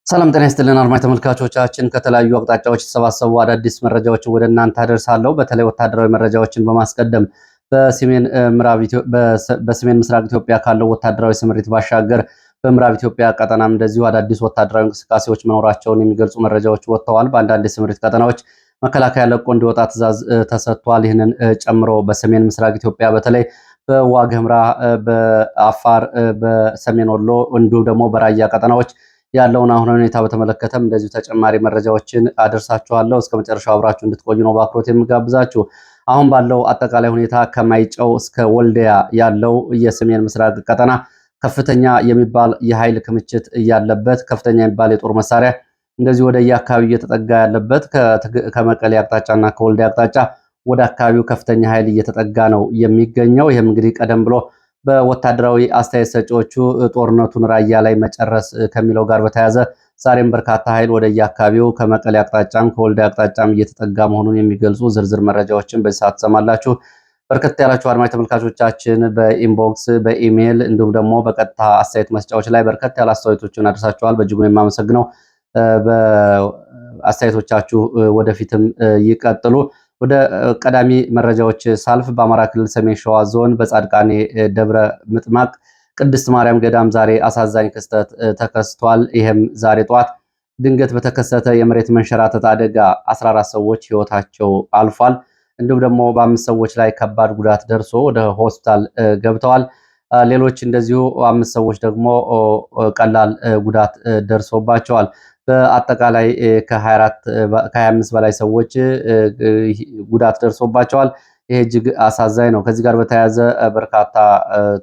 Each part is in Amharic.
ሰላም ጤና ይስጥልን አድማጭ ተመልካቾቻችን፣ ከተለያዩ አቅጣጫዎች የተሰባሰቡ አዳዲስ መረጃዎችን ወደ እናንተ አደርሳለሁ። በተለይ ወታደራዊ መረጃዎችን በማስቀደም በሰሜን ምስራቅ ኢትዮጵያ ካለው ወታደራዊ ስምሪት ባሻገር በምዕራብ ኢትዮጵያ ቀጠናም እንደዚሁ አዳዲስ ወታደራዊ እንቅስቃሴዎች መኖራቸውን የሚገልጹ መረጃዎች ወጥተዋል። በአንዳንድ የስምሪት ቀጠናዎች መከላከያ ለቆ እንዲወጣ ትዕዛዝ ተሰጥቷል። ይህንን ጨምሮ በሰሜን ምስራቅ ኢትዮጵያ በተለይ በዋግ ኽምራ፣ በአፋር፣ በሰሜን ወሎ እንዲሁም ደግሞ በራያ ቀጠናዎች ያለውን አሁን ሁኔታ በተመለከተም እንደዚሁ ተጨማሪ መረጃዎችን አደርሳችኋለሁ። እስከ መጨረሻው አብራችሁ እንድትቆዩ ነው በአክብሮት የምጋብዛችሁ። አሁን ባለው አጠቃላይ ሁኔታ ከማይጨው እስከ ወልዲያ ያለው የሰሜን ምስራቅ ቀጠና ከፍተኛ የሚባል የኃይል ክምችት ያለበት፣ ከፍተኛ የሚባል የጦር መሳሪያ እንደዚህ ወደ የአካባቢው እየተጠጋ ያለበት፣ ከመቀሌ አቅጣጫና ከወልዲያ አቅጣጫ ወደ አካባቢው ከፍተኛ ኃይል እየተጠጋ ነው የሚገኘው። ይህም እንግዲህ ቀደም ብሎ በወታደራዊ አስተያየት ሰጪዎቹ ጦርነቱን ራያ ላይ መጨረስ ከሚለው ጋር በተያያዘ ዛሬም በርካታ ኃይል ወደ የአካባቢው ከመቀሌ አቅጣጫም ከወልዲያ አቅጣጫም እየተጠጋ መሆኑን የሚገልጹ ዝርዝር መረጃዎችን በዚህ ሰዓት ትሰማላችሁ። በርከት ያላችሁ አድማጭ ተመልካቾቻችን በኢንቦክስ በኢሜይል እንዲሁም ደግሞ በቀጥታ አስተያየት መስጫዎች ላይ በርከት ያሉ አስተያየቶችን አድርሳችኋል። በእጅጉ የማመሰግነው። በአስተያየቶቻችሁ ወደፊትም ይቀጥሉ። ወደ ቀዳሚ መረጃዎች ሳልፍ በአማራ ክልል ሰሜን ሸዋ ዞን በጻድቃኔ ደብረ ምጥማቅ ቅድስት ማርያም ገዳም ዛሬ አሳዛኝ ክስተት ተከስቷል። ይህም ዛሬ ጠዋት ድንገት በተከሰተ የመሬት መንሸራተት አደጋ 14 ሰዎች ህይወታቸው አልፏል። እንዲሁም ደግሞ በ5 ሰዎች ላይ ከባድ ጉዳት ደርሶ ወደ ሆስፒታል ገብተዋል። ሌሎች እንደዚሁ 5 ሰዎች ደግሞ ቀላል ጉዳት ደርሶባቸዋል። በአጠቃላይ ከ25 በላይ ሰዎች ጉዳት ደርሶባቸዋል። ይሄ እጅግ አሳዛኝ ነው። ከዚህ ጋር በተያያዘ በርካታ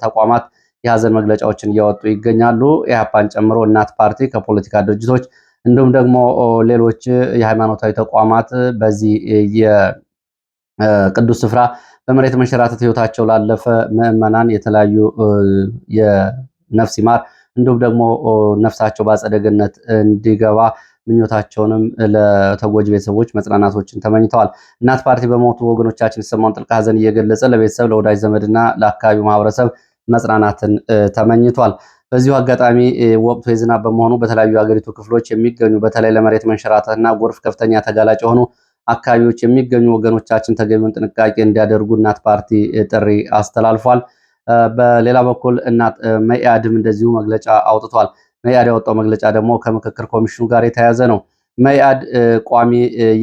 ተቋማት የሀዘን መግለጫዎችን እያወጡ ይገኛሉ። ኢህአፓን ጨምሮ እናት ፓርቲ ከፖለቲካ ድርጅቶች እንዲሁም ደግሞ ሌሎች የሃይማኖታዊ ተቋማት በዚህ የቅዱስ ስፍራ በመሬት መንሸራተት ህይወታቸው ላለፈ ምዕመናን የተለያዩ የነፍስ ይማር እንዲሁም ደግሞ ነፍሳቸው በአጸደ ገነት እንዲገባ ምኞታቸውንም ለተጎጂ ቤተሰቦች መጽናናቶችን ተመኝተዋል። እናት ፓርቲ በሞቱ ወገኖቻችን የተሰማውን ጥልቅ ሐዘን እየገለጸ ለቤተሰብ ለወዳጅ ዘመድና ለአካባቢው ማህበረሰብ መጽናናትን ተመኝቷል። በዚሁ አጋጣሚ ወቅቱ የዝናብ በመሆኑ በተለያዩ የሀገሪቱ ክፍሎች የሚገኙ በተለይ ለመሬት መንሸራተትና ጎርፍ ከፍተኛ ተጋላጭ የሆኑ አካባቢዎች የሚገኙ ወገኖቻችን ተገቢውን ጥንቃቄ እንዲያደርጉ እናት ፓርቲ ጥሪ አስተላልፏል። በሌላ በኩል መኢአድም እንደዚሁ መግለጫ አውጥቷል። መኢአድ ያወጣው መግለጫ ደግሞ ከምክክር ኮሚሽኑ ጋር የተያያዘ ነው። መኢአድ ቋሚ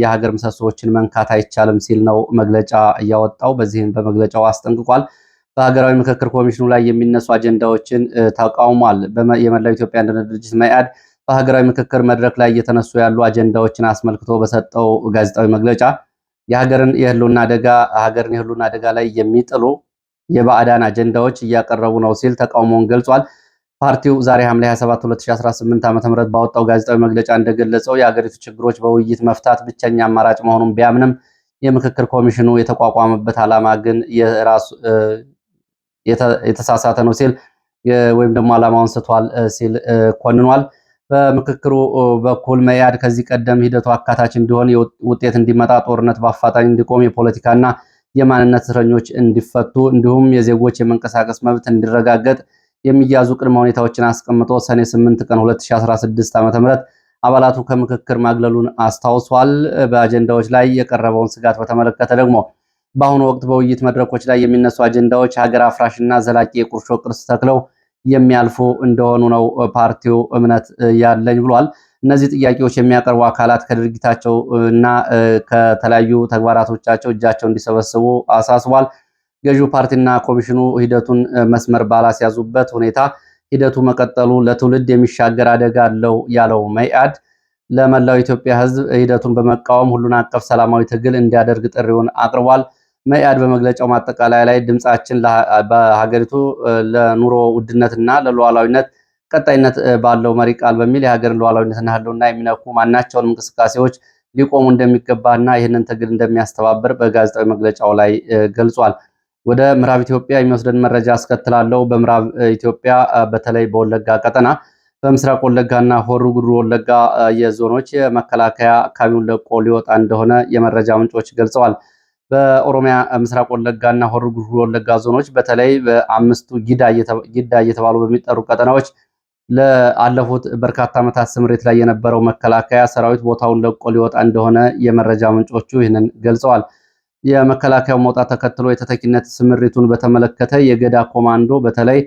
የሀገር ምሰሶዎችን መንካት አይቻልም ሲል ነው መግለጫ እያወጣው። በዚህም በመግለጫው አስጠንቅቋል። በሀገራዊ ምክክር ኮሚሽኑ ላይ የሚነሱ አጀንዳዎችን ተቃውሟል። የመላው ኢትዮጵያ አንድነት ድርጅት መኢአድ በሀገራዊ ምክክር መድረክ ላይ እየተነሱ ያሉ አጀንዳዎችን አስመልክቶ በሰጠው ጋዜጣዊ መግለጫ ሀገርን የህልውና አደጋ ላይ የሚጥሉ የባዕዳን አጀንዳዎች እያቀረቡ ነው ሲል ተቃውሞውን ገልጿል። ፓርቲው ዛሬ ሐምሌ 27 2018 ዓ.ም ባወጣው ጋዜጣዊ መግለጫ እንደገለጸው የሀገሪቱ ችግሮች በውይይት መፍታት ብቸኛ አማራጭ መሆኑን ቢያምንም የምክክር ኮሚሽኑ የተቋቋመበት ዓላማ ግን የተሳሳተ ነው ሲል ወይም ደግሞ ዓላማውን ስቷል ሲል ኮንኗል። በምክክሩ በኩል መኢአድ ከዚህ ቀደም ሂደቱ አካታች እንዲሆን ውጤት እንዲመጣ ጦርነት በአፋጣኝ እንዲቆም የፖለቲካና የማንነት እስረኞች እንዲፈቱ እንዲሁም የዜጎች የመንቀሳቀስ መብት እንዲረጋገጥ የሚያዙ ቅድመ ሁኔታዎችን አስቀምጦ ሰኔ 8 ቀን 2016 ዓ.ም አባላቱ ከምክክር ማግለሉን አስታውሷል። በአጀንዳዎች ላይ የቀረበውን ስጋት በተመለከተ ደግሞ በአሁኑ ወቅት በውይይት መድረኮች ላይ የሚነሱ አጀንዳዎች ሀገር አፍራሽና ዘላቂ የቁርሾ ቅርስ ተክለው የሚያልፉ እንደሆኑ ነው ፓርቲው እምነት ያለኝ ብሏል። እነዚህ ጥያቄዎች የሚያቀርቡ አካላት ከድርጊታቸው እና ከተለያዩ ተግባራቶቻቸው እጃቸው እንዲሰበስቡ አሳስቧል። ገዢው ፓርቲና ኮሚሽኑ ሂደቱን መስመር ባላስያዙበት ሁኔታ ሂደቱ መቀጠሉ ለትውልድ የሚሻገር አደጋ አለው ያለው መኢአድ ለመላው ኢትዮጵያ ሕዝብ ሂደቱን በመቃወም ሁሉን አቀፍ ሰላማዊ ትግል እንዲያደርግ ጥሪውን አቅርቧል። መኢአድ በመግለጫው ማጠቃለያ ላይ ድምጻችን በሀገሪቱ ለኑሮ ውድነትና ለሉዓላዊነት ቀጣይነት ባለው መሪ ቃል በሚል የሀገርን ሉዓላዊነትና ህልውና የሚነኩ ማናቸውንም እንቅስቃሴዎች ሊቆሙ እንደሚገባና ይህንን ትግል እንደሚያስተባብር በጋዜጣዊ መግለጫው ላይ ገልጿል። ወደ ምዕራብ ኢትዮጵያ የሚወስደን መረጃ አስከትላለሁ። በምዕራብ ኢትዮጵያ በተለይ በወለጋ ቀጠና በምስራቅ ወለጋና ሆሮ ጉዱሩ ወለጋ የዞኖች የመከላከያ አካባቢውን ለቆ ሊወጣ እንደሆነ የመረጃ ምንጮች ገልጸዋል። በኦሮሚያ ምስራቅ ወለጋና ሆሮ ጉዱሩ ወለጋ ዞኖች በተለይ በአምስቱ ጊዳ እየተባሉ በሚጠሩ ቀጠናዎች ለአለፉት በርካታ ዓመታት ስምሪት ላይ የነበረው መከላከያ ሰራዊት ቦታውን ለቆ ሊወጣ እንደሆነ የመረጃ ምንጮቹ ይህንን ገልጸዋል። የመከላከያው መውጣት ተከትሎ የተተኪነት ስምሪቱን በተመለከተ የገዳ ኮማንዶ በተለይ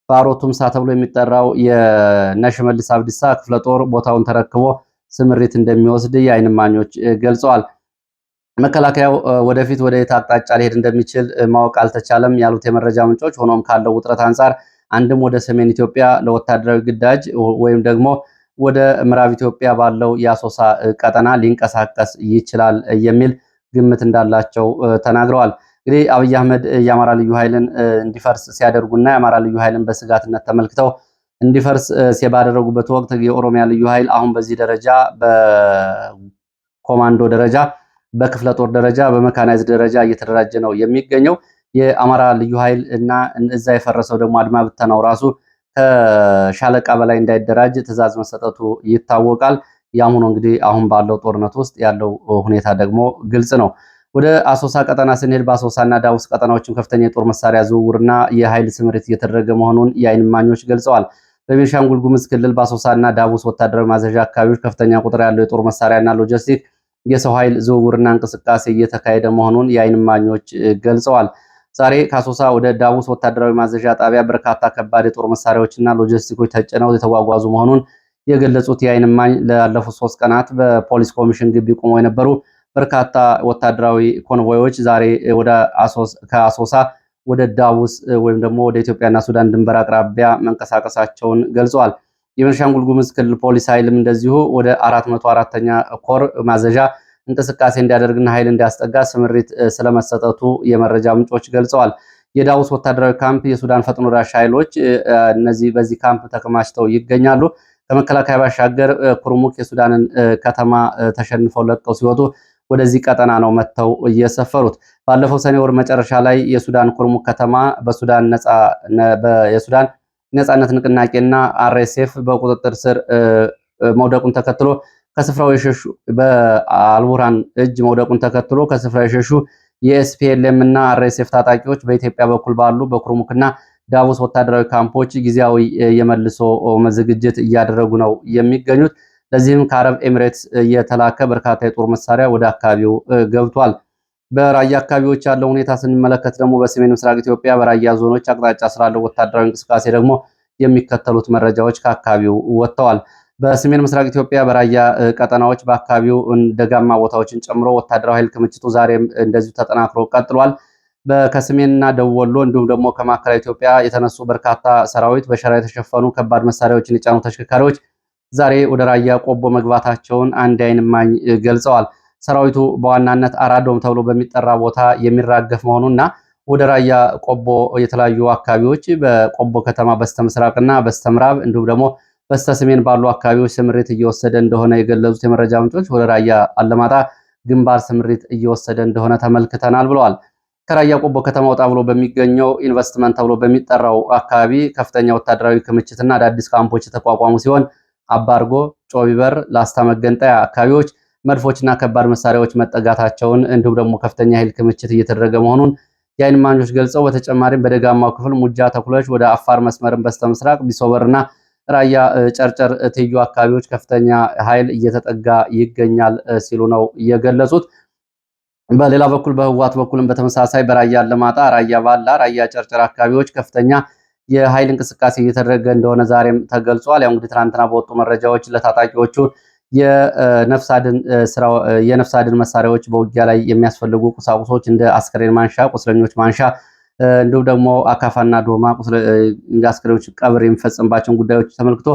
ባሮ ቱምሳ ተብሎ የሚጠራው የነሽመልስ አብዲሳ ክፍለ ጦር ቦታውን ተረክቦ ስምሪት እንደሚወስድ የዓይን እማኞች ገልጸዋል። መከላከያው ወደፊት ወደ የት አቅጣጫ ሊሄድ እንደሚችል ማወቅ አልተቻለም ያሉት የመረጃ ምንጮች፣ ሆኖም ካለው ውጥረት አንጻር አንድም ወደ ሰሜን ኢትዮጵያ ለወታደራዊ ግዳጅ ወይም ደግሞ ወደ ምዕራብ ኢትዮጵያ ባለው የአሶሳ ቀጠና ሊንቀሳቀስ ይችላል የሚል ግምት እንዳላቸው ተናግረዋል። እንግዲህ አብይ አህመድ የአማራ ልዩ ኃይልን እንዲፈርስ ሲያደርጉና የአማራ ልዩ ኃይልን በስጋትነት ተመልክተው እንዲፈርስ ባደረጉበት ወቅት የኦሮሚያ ልዩ ኃይል አሁን በዚህ ደረጃ በኮማንዶ ደረጃ፣ በክፍለ ጦር ደረጃ፣ በመካናይዝድ ደረጃ እየተደራጀ ነው የሚገኘው። የአማራ ልዩ ኃይል እና እዛ የፈረሰው ደግሞ አድማ ብተናው ራሱ ከሻለቃ በላይ እንዳይደራጅ ትዕዛዝ መሰጠቱ ይታወቃል። ያም ሆኖ እንግዲህ አሁን ባለው ጦርነት ውስጥ ያለው ሁኔታ ደግሞ ግልጽ ነው። ወደ አሶሳ ቀጠና ስንሄድ በአሶሳና ዳውስ ቀጠናዎችም ከፍተኛ የጦር መሳሪያ ዝውውርና የኃይል ስምሪት እየተደረገ መሆኑን የዓይን እማኞች ገልጸዋል። በቤንሻንጉል ጉሙዝ ክልል በአሶሳና ዳቡስ ወታደራዊ ማዘዣ አካባቢዎች ከፍተኛ ቁጥር ያለው የጦር መሳሪያና ሎጂስቲክ የሰው ኃይል ዝውውርና እንቅስቃሴ እየተካሄደ መሆኑን የዓይን እማኞች ገልጸዋል። ዛሬ ከአሶሳ ወደ ዳቡስ ወታደራዊ ማዘዣ ጣቢያ በርካታ ከባድ የጦር መሳሪያዎችና ሎጂስቲኮች ተጭነው የተጓጓዙ መሆኑን የገለጹት የዓይን እማኝ ላለፉት 3 ቀናት በፖሊስ ኮሚሽን ግቢ ቆመው የነበሩ በርካታ ወታደራዊ ኮንቮዮች ዛሬ ከአሶሳ ወደ ዳቡስ ወይም ደግሞ ወደ ኢትዮጵያና ሱዳን ድንበር አቅራቢያ መንቀሳቀሳቸውን ገልጸዋል። የቤንሻንጉል ጉሙዝ ክልል ፖሊስ ኃይልም እንደዚሁ ወደ 404ኛ ኮር ማዘዣ እንቅስቃሴ እንዲያደርግና ኃይል እንዲያስጠጋ ስምሪት ስለመሰጠቱ የመረጃ ምንጮች ገልጸዋል። የዳውስ ወታደራዊ ካምፕ የሱዳን ፈጥኖ ደራሽ ኃይሎች በዚህ ካምፕ ተከማችተው ይገኛሉ። ከመከላከያ ባሻገር ኩርሙክ የሱዳንን ከተማ ተሸንፈው ለቀው ሲወጡ ወደዚህ ቀጠና ነው መጥተው እየሰፈሩት። ባለፈው ሰኔ ወር መጨረሻ ላይ የሱዳን ኩርሙክ ከተማ የሱዳን ነጻነት ንቅናቄና አርኤስኤፍ በቁጥጥር ስር መውደቁን ተከትሎ ከስፍራው የሸሹ በአልቡርሃን እጅ መውደቁን ተከትሎ ከስፍራው የሸሹ የኤስፒኤልኤም እና አርኤስኤፍ ታጣቂዎች በኢትዮጵያ በኩል ባሉ በኩርሙክና ዳቡስ ወታደራዊ ካምፖች ጊዜያዊ የመልሶ ዝግጅት እያደረጉ ነው የሚገኙት። ለዚህም ከአረብ ኤሚሬትስ የተላከ በርካታ የጦር መሳሪያ ወደ አካባቢው ገብቷል። በራያ አካባቢዎች ያለው ሁኔታ ስንመለከት ደግሞ በሰሜን ምስራቅ ኢትዮጵያ በራያ ዞኖች አቅጣጫ ስላለው ወታደራዊ እንቅስቃሴ ደግሞ የሚከተሉት መረጃዎች ከአካባቢው ወጥተዋል። በሰሜን ምስራቅ ኢትዮጵያ በራያ ቀጠናዎች በአካባቢው ደጋማ ቦታዎችን ጨምሮ ወታደራዊ ኃይል ክምችቱ ዛሬም እንደዚሁ ተጠናክሮ ቀጥሏል። ከሰሜንና ደቡብ ወሎ እንዲሁም ደግሞ ከማዕከላዊ ኢትዮጵያ የተነሱ በርካታ ሰራዊት በሸራ የተሸፈኑ ከባድ መሳሪያዎችን የጫኑ ተሽከርካሪዎች ዛሬ ወደ ራያ ቆቦ መግባታቸውን አንድ የዓይን እማኝ ገልጸዋል። ሰራዊቱ በዋናነት አራዶም ተብሎ በሚጠራ ቦታ የሚራገፍ መሆኑና ወደ ራያ ቆቦ የተለያዩ አካባቢዎች በቆቦ ከተማ በስተምስራቅና በስተምዕራብ እንዲሁም ደግሞ በስተሰሜን ባሉ አካባቢዎች ስምሪት እየወሰደ እንደሆነ የገለጹት የመረጃ ምንጮች ወደ ራያ አለማጣ ግንባር ስምሪት እየወሰደ እንደሆነ ተመልክተናል ብለዋል። ከራያ ቆቦ ከተማ ወጣ ብሎ በሚገኘው ኢንቨስትመንት ተብሎ በሚጠራው አካባቢ ከፍተኛ ወታደራዊ ክምችትና አዳዲስ ካምፖች የተቋቋሙ ሲሆን አባርጎ፣ ጮቢበር፣ ላስታ መገንጠያ አካባቢዎች መድፎችና ከባድ መሳሪያዎች መጠጋታቸውን እንዲሁም ደግሞ ከፍተኛ ኃይል ክምችት እየተደረገ መሆኑን የዓይን እማኞች ገልጸው በተጨማሪም በደጋማው ክፍል ሙጃ ተኩለሽ ወደ አፋር መስመርን በስተምስራቅ ቢሶበርና ራያ ጨርጨር ትዩ አካባቢዎች ከፍተኛ ኃይል እየተጠጋ ይገኛል ሲሉ ነው የገለጹት። በሌላ በኩል በህዋት በኩልም በተመሳሳይ በራያ አለማጣ፣ ራያ ባላ፣ ራያ ጨርጨር አካባቢዎች ከፍተኛ የኃይል እንቅስቃሴ እየተደረገ እንደሆነ ዛሬም ተገልጿል። ያው እንግዲህ ትናንትና በወጡ መረጃዎች ለታጣቂዎቹ የነፍስ አድን መሳሪያዎች በውጊያ ላይ የሚያስፈልጉ ቁሳቁሶች እንደ አስከሬን ማንሻ፣ ቁስለኞች ማንሻ እንዲሁም ደግሞ አካፋና ዶማ አስከሬኖች ቀብር የሚፈጽምባቸውን ጉዳዮች ተመልክቶ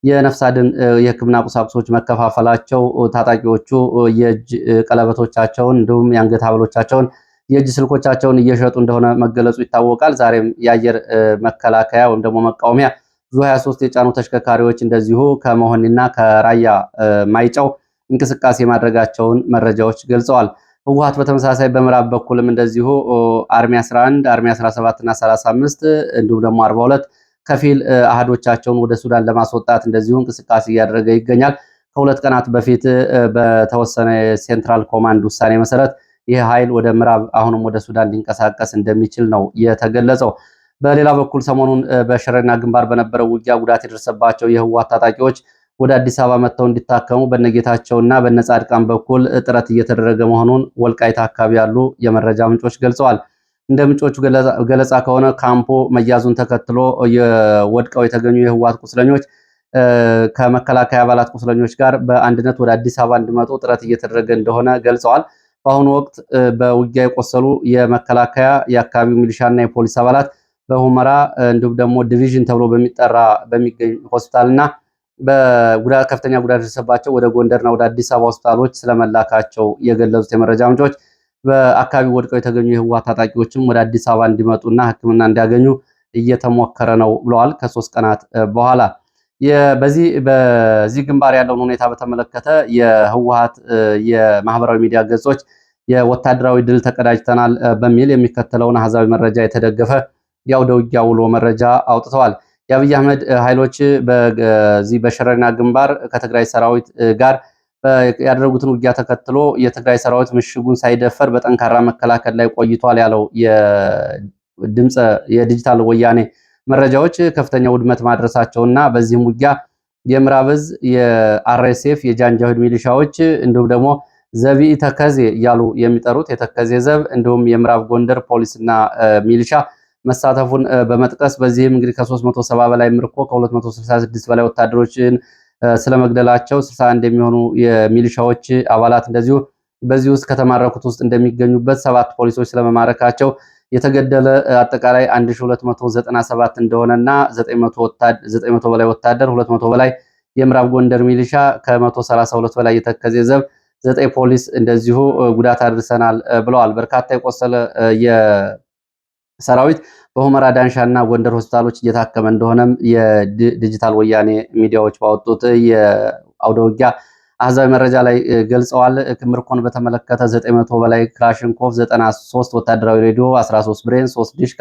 የነፍስ አድን የሕክምና ቁሳቁሶች መከፋፈላቸው ታጣቂዎቹ የእጅ ቀለበቶቻቸውን እንዲሁም የአንገት ሐብሎቻቸውን የእጅ ስልኮቻቸውን እየሸጡ እንደሆነ መገለጹ ይታወቃል። ዛሬም የአየር መከላከያ ወይም ደግሞ መቃወሚያ ዙ23 የጫኑ ተሽከርካሪዎች እንደዚሁ ከመሆንና ከራያ ማይጨው እንቅስቃሴ ማድረጋቸውን መረጃዎች ገልጸዋል። ህወሓት በተመሳሳይ በምዕራብ በኩልም እንደዚሁ አርሚ 11፣ አርሚ 17 እና 35 እንዲሁም ደግሞ 42 ከፊል አህዶቻቸውን ወደ ሱዳን ለማስወጣት እንደዚሁ እንቅስቃሴ እያደረገ ይገኛል። ከሁለት ቀናት በፊት በተወሰነ ሴንትራል ኮማንድ ውሳኔ መሰረት ይህ ኃይል ወደ ምዕራብ አሁንም ወደ ሱዳን ሊንቀሳቀስ እንደሚችል ነው የተገለጸው። በሌላ በኩል ሰሞኑን በሽሬና ግንባር በነበረው ውጊያ ጉዳት የደረሰባቸው የህወሓት ታጣቂዎች ወደ አዲስ አበባ መጥተው እንዲታከሙ በነጌታቸውና በነጻድቃን በኩል ጥረት እየተደረገ መሆኑን ወልቃይት አካባቢ ያሉ የመረጃ ምንጮች ገልጸዋል። እንደ ምንጮቹ ገለጻ ከሆነ ካምፖ መያዙን ተከትሎ ወድቀው የተገኙ የህወሓት ቁስለኞች ከመከላከያ አባላት ቁስለኞች ጋር በአንድነት ወደ አዲስ አበባ እንዲመጡ ጥረት እየተደረገ እንደሆነ ገልጸዋል። በአሁኑ ወቅት በውጊያ የቆሰሉ የመከላከያ የአካባቢው ሚሊሻና የፖሊስ አባላት በሁመራ እንዲሁም ደግሞ ዲቪዥን ተብሎ በሚጠራ በሚገኝ ሆስፒታልና ከፍተኛ ጉዳት ደረሰባቸው ወደ ጎንደርና ወደ አዲስ አበባ ሆስፒታሎች ስለመላካቸው የገለጹት የመረጃ ምንጮች በአካባቢው ወድቀው የተገኙ የህወሓት ታጣቂዎችም ወደ አዲስ አበባ እንዲመጡና ሕክምና እንዲያገኙ እየተሞከረ ነው ብለዋል። ከ3 ቀናት በኋላ በዚህ ግንባር ያለውን ሁኔታ በተመለከተ የህወሓት የማህበራዊ ሚዲያ ገጾች የወታደራዊ ድል ተቀዳጅተናል በሚል የሚከተለውን አሃዛዊ መረጃ የተደገፈ የአውደ ውጊያ ውሎ መረጃ አውጥተዋል። የአብይ አህመድ ኃይሎች በዚህ በሽሬና ግንባር ከትግራይ ሰራዊት ጋር ያደረጉትን ውጊያ ተከትሎ የትግራይ ሰራዊት ምሽጉን ሳይደፈር በጠንካራ መከላከል ላይ ቆይቷል ያለው የዲጂታል ወያኔ መረጃዎች ከፍተኛ ውድመት ማድረሳቸውና በዚህም ውጊያ የምዕራብ ዕዝ የአርኤስኤፍ የጃንጃዊድ ሚሊሻዎች እንዲሁም ደግሞ ዘቢ ተከዜ እያሉ የሚጠሩት የተከዜ ዘብ እንዲሁም የምዕራብ ጎንደር ፖሊስና ሚሊሻ መሳተፉን በመጥቀስ በዚህም እንግዲህ ከ370 በላይ ምርኮ ከ266 በላይ ወታደሮችን ስለመግደላቸው 61 የሚሆኑ የሚሊሻዎች አባላት እንደዚሁ በዚህ ውስጥ ከተማረኩት ውስጥ እንደሚገኙበት 7 ፖሊሶች ስለመማረካቸው የተገደለ አጠቃላይ 1297 እንደሆነና 900 በላይ ወታደር 200 በላይ የምዕራብ ጎንደር ሚሊሻ ከ132 በላይ የተከዜ ዘብ 9 ፖሊስ እንደዚሁ ጉዳት አድርሰናል ብለዋል። በርካታ የቆሰለ የሰራዊት በሁመራ ዳንሻና ጎንደር ሆስፒታሎች እየታከመ እንደሆነም የዲጂታል ወያኔ ሚዲያዎች ባወጡት የአውደ ውጊያ አሃዛዊ መረጃ ላይ ገልጸዋል። ምርኮን በተመለከተ 900 በላይ ክላሽንኮቭ፣ 93 ወታደራዊ ሬዲዮ፣ 13 ብሬን፣ 3 ዲሽካ፣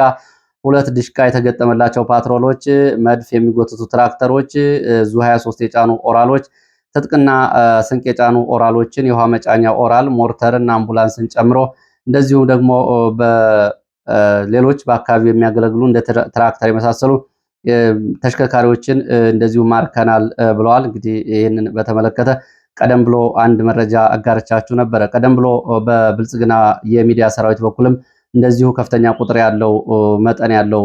2 ዲሽካ የተገጠመላቸው ፓትሮሎች፣ መድፍ የሚጎትቱ ትራክተሮች፣ ዙ 23 የጫኑ ኦራሎች፣ ትጥቅና ስንቅ የጫኑ ኦራሎችን፣ የውሃ መጫኛ ኦራል፣ ሞርተርና አምቡላንስን ጨምሮ እንደዚሁም ደግሞ ሌሎች በአካባቢው የሚያገለግሉ እንደ ትራክተር የመሳሰሉ ተሽከርካሪዎችን እንደዚሁ ማርከናል ብለዋል። እንግዲህ ይህንን በተመለከተ ቀደም ብሎ አንድ መረጃ አጋርቻችሁ ነበረ። ቀደም ብሎ በብልጽግና የሚዲያ ሰራዊት በኩልም እንደዚሁ ከፍተኛ ቁጥር ያለው መጠን ያለው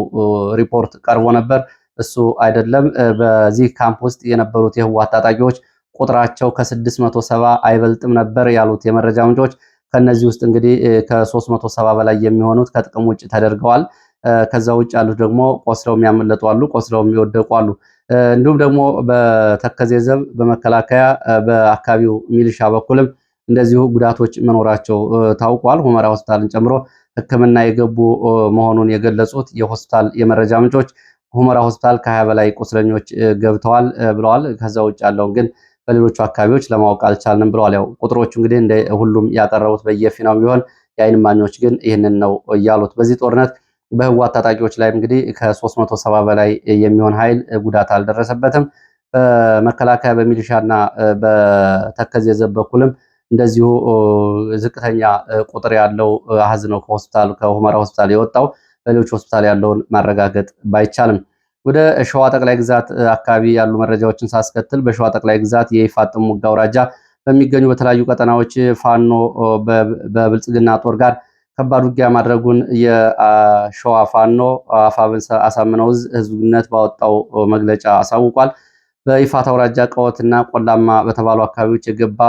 ሪፖርት ቀርቦ ነበር። እሱ አይደለም። በዚህ ካምፕ ውስጥ የነበሩት የህወሓት ታጣቂዎች ቁጥራቸው ከ670 አይበልጥም ነበር ያሉት የመረጃ ምንጮች። ከነዚህ ውስጥ እንግዲህ ከ370 በላይ የሚሆኑት ከጥቅም ውጭ ተደርገዋል። ከዛ ውጭ ያሉት ደግሞ ቆስለው የሚያመለጡ አሉ፣ ቆስለው የሚወደቁ አሉ። እንዲሁም ደግሞ በተከዜ ዘብ በመከላከያ በአካባቢው ሚሊሻ በኩልም እንደዚሁ ጉዳቶች መኖራቸው ታውቋል። ሁመራ ሆስፒታልን ጨምሮ ሕክምና የገቡ መሆኑን የገለጹት የሆስፒታል የመረጃ ምንጮች ሁመራ ሆስፒታል ከ20 በላይ ቁስለኞች ገብተዋል ብለዋል። ከዛ ውጭ ያለውን ግን በሌሎቹ አካባቢዎች ለማወቅ አልቻልንም ብለዋል። ያው ቁጥሮቹ እንግዲህ እንደ ሁሉም ያቀረቡት በየፊናው ቢሆን የአይን እማኞች ግን ይህንን ነው እያሉት። በዚህ ጦርነት በህወሓት ታጣቂዎች ላይ እንግዲህ ከ370 በላይ የሚሆን ኃይል ጉዳት አልደረሰበትም። በመከላከያ በሚሊሻና በተከዜ ዘብ በኩልም እንደዚሁ ዝቅተኛ ቁጥር ያለው አሃዝ ነው ከሁመራ ሆስፒታል የወጣው። በሌሎች ሆስፒታል ያለውን ማረጋገጥ ባይቻልም ወደ ሸዋ ጠቅላይ ግዛት አካባቢ ያሉ መረጃዎችን ሳስከትል በሸዋ ጠቅላይ ግዛት የይፋት ጥሙጋ አውራጃ በሚገኙ በተለያዩ ቀጠናዎች ፋኖ በብልጽግና ጦር ጋር ከባድ ውጊያ ማድረጉን የሸዋ ፋኖ አፋብን አሳምነው ህዝብ ግንኙነት ባወጣው መግለጫ አሳውቋል። በይፋት አውራጃ ቀወትና ቆላማ በተባሉ አካባቢዎች የገባ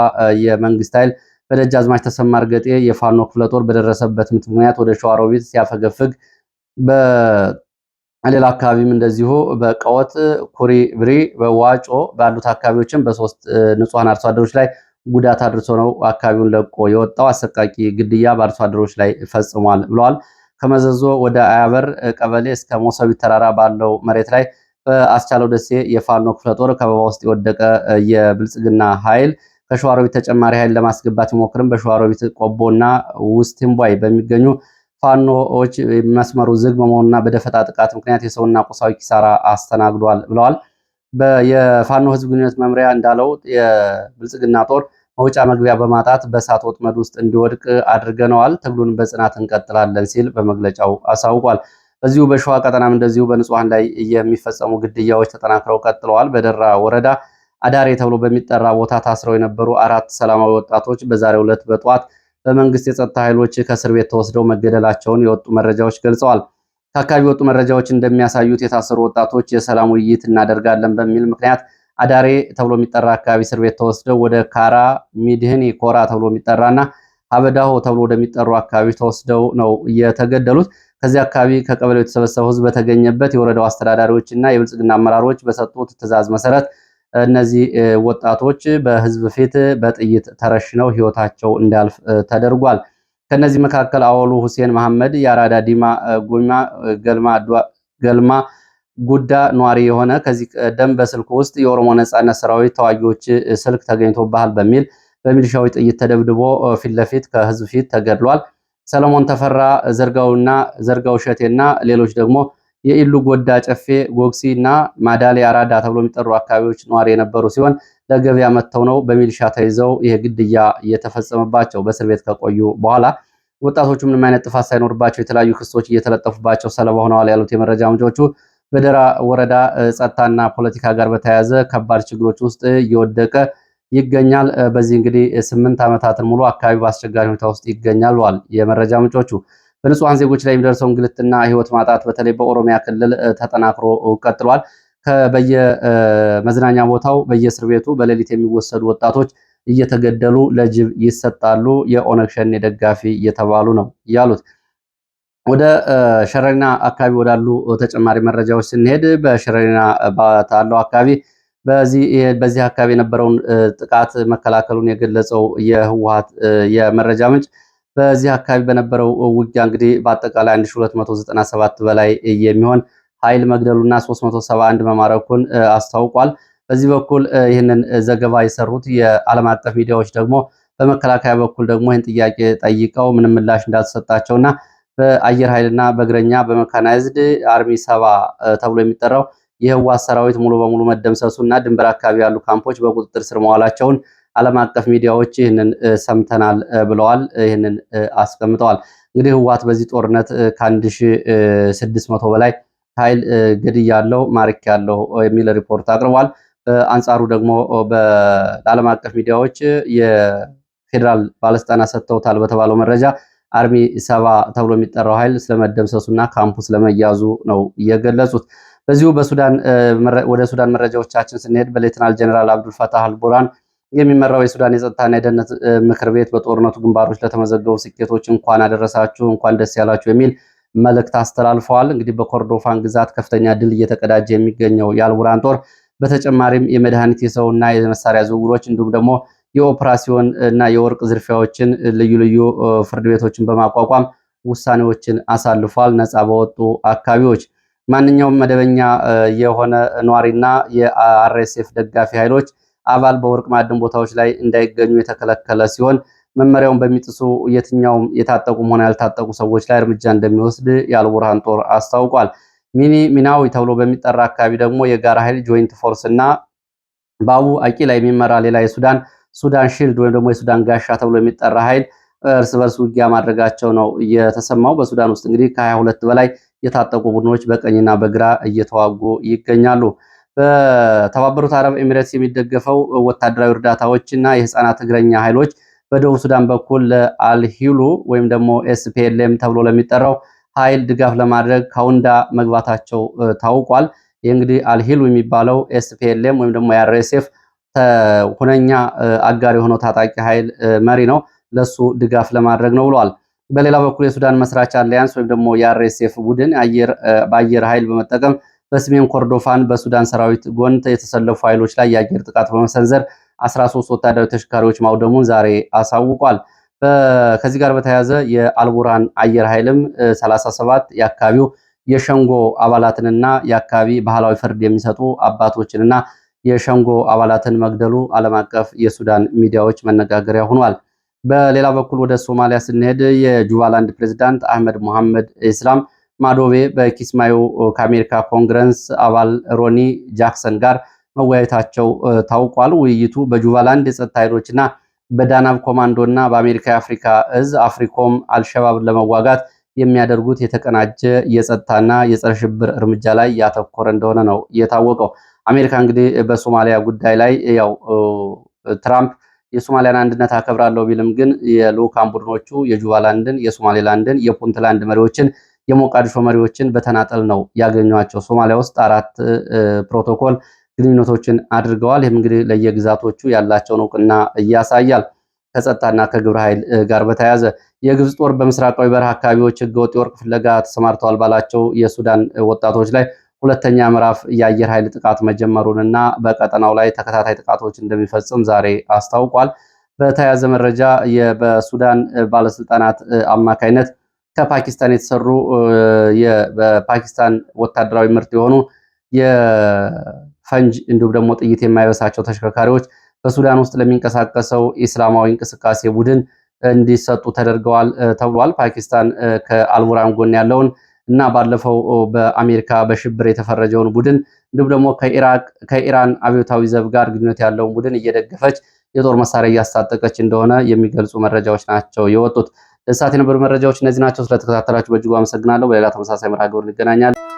የመንግስት ኃይል በደጃዝማች ተሰማ እርገጤ የፋኖ ክፍለ ጦር በደረሰበት ምት ምክንያት ወደ ሸዋሮቢት ሲያፈገፍግ ሌላ አካባቢም እንደዚሁ በቀወት ኩሪ ብሪ በዋጮ ባሉት አካባቢዎችም በ3 ንጹሃን አርሶ አደሮች ላይ ጉዳት አድርሶ ነው አካባቢውን ለቆ የወጣው። አሰቃቂ ግድያ በአርሶ አደሮች ላይ ፈጽሟል ብለዋል። ከመዘዞ ወደ አያበር ቀበሌ እስከ ሞሰቢት ተራራ ባለው መሬት ላይ በአስቻለው ደሴ የፋኖ ክፍለ ጦር ከበባ ውስጥ የወደቀ የብልጽግና ኃይል ከሸዋሮቢት ተጨማሪ ኃይል ለማስገባት ቢሞክርም በሸዋሮቢት ቆቦና ውስቲምቧይ በሚገኙ ፋኖዎች መስመሩ ዝግ በመሆኑና በደፈጣ ጥቃት ምክንያት የሰውና ቁሳዊ ኪሳራ አስተናግዷል ብለዋል። የፋኖ ህዝብ ግንኙነት መምሪያ እንዳለው የብልጽግና ጦር መውጫ መግቢያ በማጣት በእሳት ወጥመድ ውስጥ እንዲወድቅ አድርገነዋል፣ ትግሉን በጽናት እንቀጥላለን ሲል በመግለጫው አሳውቋል። በዚሁ በሸዋ ቀጠናም እንደዚሁ በንጹሃን ላይ የሚፈጸሙ ግድያዎች ተጠናክረው ቀጥለዋል። በደራ ወረዳ አዳሬ ተብሎ በሚጠራ ቦታ ታስረው የነበሩ 4 ሰላማዊ ወጣቶች በዛሬው ዕለት በጠዋት በመንግስት የጸጥታ ኃይሎች ከእስር ቤት ተወስደው መገደላቸውን የወጡ መረጃዎች ገልጸዋል። ከአካባቢ የወጡ መረጃዎች እንደሚያሳዩት የታሰሩ ወጣቶች የሰላም ውይይት እናደርጋለን በሚል ምክንያት አዳሬ ተብሎ የሚጠራ አካባቢ እስር ቤት ተወስደው ወደ ካራ ሚድህኒ ኮራ ተብሎ የሚጠራና አበዳሆ ተብሎ ወደሚጠሩ አካባቢ ተወስደው ነው የተገደሉት። ከዚህ አካባቢ ከቀበሌው የተሰበሰበው ህዝብ በተገኘበት የወረዳው አስተዳዳሪዎች እና የብልጽግና አመራሮች በሰጡት ትዕዛዝ መሰረት እነዚህ ወጣቶች በህዝብ ፊት በጥይት ተረሽነው ህይወታቸው እንዲያልፍ ተደርጓል። ከነዚህ መካከል አወሉ ሁሴን መሐመድ የአራዳ ዲማ ጉማ ገልማ ጉዳ ኗሪ የሆነ ከዚህ ቀደም በስልኩ ውስጥ የኦሮሞ ነጻነት ሰራዊት ተዋጊዎች ስልክ ተገኝቶብሃል በሚል በሚሊሻዎች ጥይት ተደብድቦ ፊት ለፊት ከህዝብ ፊት ተገድሏል። ሰለሞን ተፈራ ዘርጋው ሸቴና ሌሎች ደግሞ የኢሉ ጎዳ ጨፌ ጎግሲ እና ማዳሌ አራዳ ተብሎ የሚጠሩ አካባቢዎች ነዋሪ የነበሩ ሲሆን ለገበያ መጥተው ነው በሚሊሻ ተይዘው ይሄ ግድያ እየተፈጸመባቸው በእስር ቤት ከቆዩ በኋላ ወጣቶቹ ምንም አይነት ጥፋት ሳይኖርባቸው የተለያዩ ክሶች እየተለጠፉባቸው ሰለባ ሆነዋል ያሉት የመረጃ ምንጮቹ በደራ ወረዳ ጸጥታና ፖለቲካ ጋር በተያያዘ ከባድ ችግሮች ውስጥ እየወደቀ ይገኛል። በዚህ እንግዲህ 8 ዓመታትን ሙሉ አካባቢ በአስቸጋሪ ሁኔታ ውስጥ ይገኛል ብለዋል የመረጃ ምንጮቹ። በንጹሃን ዜጎች ላይ የሚደርሰው እንግልትና ህይወት ማጣት በተለይ በኦሮሚያ ክልል ተጠናክሮ ቀጥሏል። በየመዝናኛ ቦታው በየእስር ቤቱ በሌሊት የሚወሰዱ ወጣቶች እየተገደሉ ለጅብ ይሰጣሉ፣ የኦነግ ሸኔ ደጋፊ እየተባሉ ነው ያሉት። ወደ ሸረሪና አካባቢ ወዳሉ ተጨማሪ መረጃዎች ስንሄድ በሸረሪና ባለው አካባቢ በዚህ አካባቢ የነበረውን ጥቃት መከላከሉን የገለጸው የህወሓት የመረጃ ምንጭ በዚህ አካባቢ በነበረው ውጊያ እንግዲህ በአጠቃላይ 1297 በላይ የሚሆን ኃይል መግደሉና 371 መማረኩን አስታውቋል። በዚህ በኩል ይህንን ዘገባ የሰሩት የዓለም አቀፍ ሚዲያዎች ደግሞ በመከላከያ በኩል ደግሞ ይህን ጥያቄ ጠይቀው ምንም ምላሽ እንዳልተሰጣቸውና በአየር ኃይልና በእግረኛ በመካናይዝድ አርሚ 70 ተብሎ የሚጠራው የህወሓት ሰራዊት ሙሉ በሙሉ መደምሰሱና ድንበር አካባቢ ያሉ ካምፖች በቁጥጥር ስር መዋላቸውን ዓለም አቀፍ ሚዲያዎች ይህንን ሰምተናል ብለዋል። ይህንን አስቀምጠዋል። እንግዲህ ህወሓት በዚህ ጦርነት ከ1600 በላይ ኃይል ገድያለሁ፣ ማርኬያለሁ የሚል ሪፖርት አቅርቧል። በአንጻሩ ደግሞ ለዓለም አቀፍ ሚዲያዎች የፌዴራል ባለስልጣናት ሰጥተውታል በተባለው መረጃ አርሚ 70 ተብሎ የሚጠራው ኃይል ስለመደምሰሱና ካምፑ ስለመያዙ ነው የገለጹት። በዚሁ ወደ ሱዳን መረጃዎቻችን ስንሄድ በሌተናል ጀነራል አብዱልፈታህ አልቡርሃን የሚመራው የሱዳን የጸጥታና የደህንነት ምክር ቤት በጦርነቱ ግንባሮች ለተመዘገቡ ስኬቶች እንኳን አደረሳችሁ፣ እንኳን ደስ ያላችሁ የሚል መልእክት አስተላልፈዋል። እንግዲህ በኮርዶፋን ግዛት ከፍተኛ ድል እየተቀዳጀ የሚገኘው የአልቡርሃን ጦር በተጨማሪም የመድኃኒት የሰውና የመሳሪያ ዝውውሮች እንዲሁም ደግሞ የኦፕራሲዮን እና የወርቅ ዝርፊያዎችን ልዩ ልዩ ፍርድ ቤቶችን በማቋቋም ውሳኔዎችን አሳልፏል። ነፃ በወጡ አካባቢዎች ማንኛውም መደበኛ የሆነ ነዋሪና የአርኤስኤፍ ደጋፊ ኃይሎች አባል በወርቅ ማዕድን ቦታዎች ላይ እንዳይገኙ የተከለከለ ሲሆን መመሪያውን በሚጥሱ የትኛውም የታጠቁም ሆነ ያልታጠቁ ሰዎች ላይ እርምጃ እንደሚወስድ የአልቡርሃን ጦር አስታውቋል። ሚናዊ ተብሎ በሚጠራ አካባቢ ደግሞ የጋራ ኃይል ጆይንት ፎርስ እና በአቡ አቂላ የሚመራ ሌላ ሱዳን ሺልድ ወይም ደግሞ የሱዳን ጋሻ ተብሎ የሚጠራ ኃይል እርስ በርስ ውጊያ ማድረጋቸው ነው የተሰማው። በሱዳን ውስጥ እንግዲህ ከ22 በላይ የታጠቁ ቡድኖች በቀኝና በግራ እየተዋጉ ይገኛሉ። በተባበሩት አረብ ኤሚሬትስ የሚደገፈው ወታደራዊ እርዳታዎች እና የህፃናት እግረኛ ኃይሎች በደቡብ ሱዳን በኩል ለአልሂሉ ወይም ደግሞ ኤስፒኤልኤም ተብሎ ለሚጠራው ኃይል ድጋፍ ለማድረግ ካውንዳ መግባታቸው ታውቋል። ይህ እንግዲህ አልሂሉ የሚባለው ኤስፒኤልኤም ወይም ደግሞ የአርኤስኤፍ ሁነኛ አጋር የሆነው ታጣቂ ኃይል መሪ ነው። ለሱ ድጋፍ ለማድረግ ነው ብለዋል። በሌላ በኩል የሱዳን መስራች አሊያንስ ወይም ደግሞ የአርኤስኤፍ ቡድን በአየር ኃይል በመጠቀም በሰሜን ኮርዶፋን በሱዳን ሰራዊት ጎን የተሰለፉ ኃይሎች ላይ የአየር ጥቃት በመሰንዘር 13 ወታደራዊ ተሽከርካሪዎች ማውደሙን ዛሬ አሳውቋል። ከዚህ ጋር በተያያዘ የአልቡርሃን አየር ኃይልም 37 የአካባቢው የሸንጎ አባላትንና የአካባቢ ባህላዊ ፍርድ የሚሰጡ አባቶችንና የሸንጎ አባላትን መግደሉ ዓለም አቀፍ የሱዳን ሚዲያዎች መነጋገሪያ ሆኗል። በሌላ በኩል ወደ ሶማሊያ ስንሄድ የጁባላንድ ፕሬዝዳንት አህመድ መሐመድ ኢስላም ማዶቤ በኪስማዮ ከአሜሪካ ኮንግረስ አባል ሮኒ ጃክሰን ጋር መወያየታቸው ታውቋል። ውይይቱ በጁባላንድ የጸጥታ ኃይሎችና በዳናብ ኮማንዶ እና በአሜሪካ የአፍሪካ እዝ አፍሪኮም አልሸባብን ለመዋጋት የሚያደርጉት የተቀናጀ የጸጥታና የጸረ ሽብር እርምጃ ላይ ያተኮረ እንደሆነ ነው የታወቀው። አሜሪካ እንግዲህ በሶማሊያ ጉዳይ ላይ ያው ትራምፕ የሶማሊያን አንድነት አከብራለሁ ቢልም ግን የልኡካን ቡድኖቹ የጁባላንድን፣ የሶማሌላንድን፣ የፑንትላንድ መሪዎችን፣ የሞቃዲሾ መሪዎችን በተናጠል ነው ያገኟቸው። ሶማሊያ ውስጥ 4 ፕሮቶኮል ግንኙነቶችን አድርገዋል። ይህም እንግዲህ ለየግዛቶቹ ያላቸውን እውቅና ያሳያል። ከጸጥታና ከግብረ ኃይል ጋር በተያያዘ የግብፅ ጦር በምስራቃዊ በረሃ አካባቢዎች ህገወጥ የወርቅ ፍለጋ ተሰማርተዋል ባላቸው የሱዳን ወጣቶች ላይ ሁለተኛ ምዕራፍ የአየር ኃይል ጥቃት መጀመሩንና በቀጠናው ላይ ተከታታይ ጥቃቶች እንደሚፈጽም ዛሬ አስታውቋል። በተያያዘ መረጃ በሱዳን ባለስልጣናት አማካይነት ከፓኪስታን የተሰሩ በፓኪስታን ወታደራዊ ምርት የሆኑ የፈንጅ እንዲሁም ደግሞ ጥይት የማይበሳቸው ተሽከርካሪዎች በሱዳን ውስጥ ለሚንቀሳቀሰው ኢስላማዊ እንቅስቃሴ ቡድን እንዲሰጡ ተደርገዋል ተብሏል። ፓኪስታን ከአልቡራን ጎን ያለውን እና ባለፈው በአሜሪካ በሽብር የተፈረጀውን ቡድን እንዲሁም ደግሞ ከኢራን አብዮታዊ ዘብ ጋር ግንኙነት ያለውን ቡድን እየደገፈች የጦር መሳሪያ እያስታጠቀች እንደሆነ የሚገልጹ መረጃዎች ናቸው የወጡት። ለሰዓት የነበሩ መረጃዎች እነዚህ ናቸው። ስለተከታተላችሁ በእጅጉ አመሰግናለሁ። በሌላ ተመሳሳይ መርሃ ግብር እንገናኛለን።